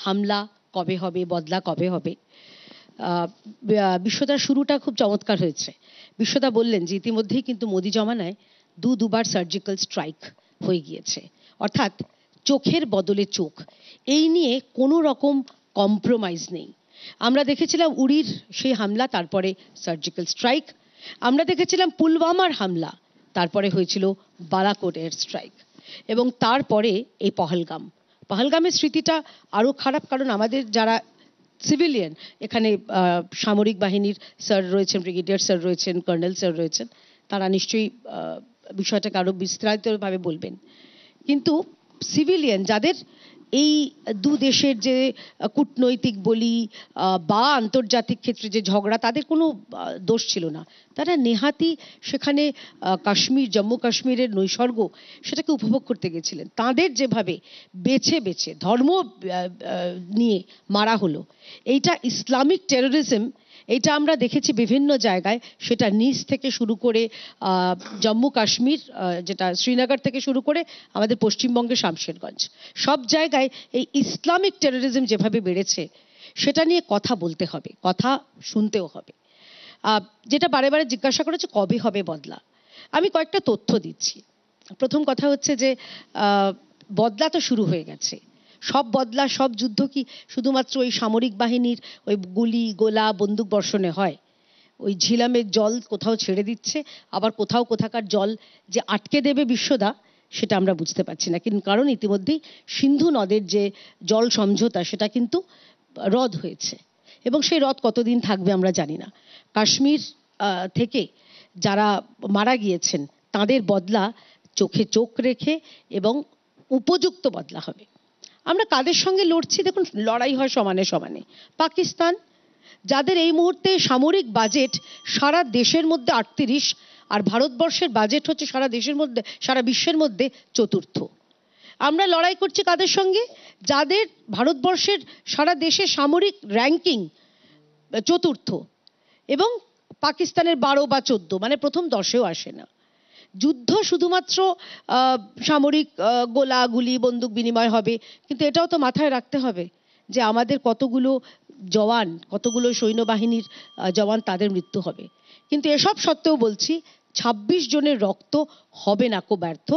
হামলা কবে হবে, বদলা কবে হবে। বিশ্বদার শুরুটা খুব চমৎকার হয়েছে। বিশ্বদা বললেন যে ইতিমধ্যেই কিন্তু মোদি জমানায় দুবার সার্জিক্যাল স্ট্রাইক হয়ে গিয়েছে, অর্থাৎ চোখের বদলে চোখ, এই নিয়ে কোনো রকম কম্প্রোমাইজ নেই। আমরা দেখেছিলাম উড়ির সেই হামলা, তারপরে সার্জিক্যাল স্ট্রাইক। আমরা দেখেছিলাম পুলওয়ামার হামলা, তারপরে হয়েছিল বালাকোট এয়ার স্ট্রাইক, এবং তারপরে এই পহলগামের স্মৃতিটা আরো খারাপ, কারণ আমাদের যারা সিভিলিয়ান এখানে সামরিক বাহিনীর স্যার রয়েছেন, ব্রিগেডিয়ার স্যার রয়েছেন, কর্নেল স্যার রয়েছেন, তারা নিশ্চয়ই বিষয়টাকে আরো বিস্তারিতভাবে বলবেন। কিন্তু সিভিলিয়ান যাদের এই দু দেশের যে কূটনৈতিক বলি বা আন্তর্জাতিক ক্ষেত্রে যে ঝগড়া, তাদের কোনো দোষ ছিল না। তারা নেহাতি সেখানে কাশ্মীর, জম্মু কাশ্মীরের নৈসর্গ সেটাকে উপভোগ করতে গেছিলেন। তাদের যেভাবে বেছে বেছে ধর্ম নিয়ে মারা হলো, এইটা ইসলামিক টেরোরিজম, এটা আমরা দেখেছি বিভিন্ন জায়গায়, সেটা নিচ থেকে শুরু করে জম্মু কাশ্মীর, যেটা শ্রীনগর থেকে শুরু করে আমাদের পশ্চিমবঙ্গের শামশেরগঞ্জ, সব জায়গায় এই ইসলামিক টেরোরিজম যেভাবে বেড়েছে, সেটা নিয়ে কথা বলতে হবে, কথা শুনতেও হবে। যেটা বারে বারে জিজ্ঞাসা করেছে কবে হবে বদলা, আমি কয়েকটা তথ্য দিচ্ছি। প্রথম কথা হচ্ছে যে বদলা তো শুরু হয়ে গেছে। সব বদলা, সব যুদ্ধ কি শুধুমাত্র ওই সামরিক বাহিনীর ওই গুলি গোলা বন্দুক বর্ষণে হয়? ওই ঝিলামের জল কোথাও ছেড়ে দিচ্ছে, আবার কোথাও কোথাকার জল যে আটকে দেবে বিশ্বদা, সেটা আমরা বুঝতে পারছি না। কিন্তু কারণ ইতিমধ্যেই সিন্ধু নদের যে জল সমঝোতা, সেটা কিন্তু রদ হয়েছে, এবং সেই রদ কতদিন থাকবে আমরা জানি না। কাশ্মীর থেকে যারা মারা গিয়েছেন তাদের বদলা চোখে চোখ রেখে এবং উপযুক্ত বদলা হবে। আমরা কাদের সঙ্গে লড়ছি? দেখুন, লড়াই হয় সমানে সমানে। পাকিস্তান, যাদের এই মুহূর্তে সামরিক বাজেট সারা দেশের মধ্যে 38, আর ভারতবর্ষের বাজেট হচ্ছে সারা দেশের মধ্যে, সারা বিশ্বের মধ্যে চতুর্থ। আমরা লড়াই করছি কাদের সঙ্গে? যাদের ভারতবর্ষের সারা দেশে সামরিক র্যাঙ্কিং চতুর্থ, এবং পাকিস্তানের 12 বা 14, মানে প্রথম 10এও আসে না। যুদ্ধ শুধুমাত্র সামরিক গোলাগুলি বন্দুক বিনিময় হবে, কিন্তু এটাও তো মাথায় রাখতে হবে যে আমাদের কতগুলো জওয়ান, কতগুলো সৈন্যবাহিনীর জওয়ান, তাদের মৃত্যু হবে। কিন্তু এসব সত্ত্বেও বলছি 26 জনের রক্ত হবে না কো ব্যর্থ।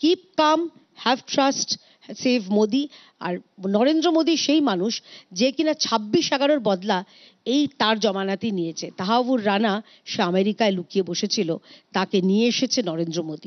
Keep calm, have trust, save Modi. আর নরেন্দ্র মোদি সেই মানুষ যে কিনা 26/11 বদলা এই তার জমানাতেই নিয়েছে। তাহাবুর রানা সে আমেরিকায় লুকিয়ে বসেছিল, তাকে নিয়ে এসেছে নরেন্দ্র মোদি।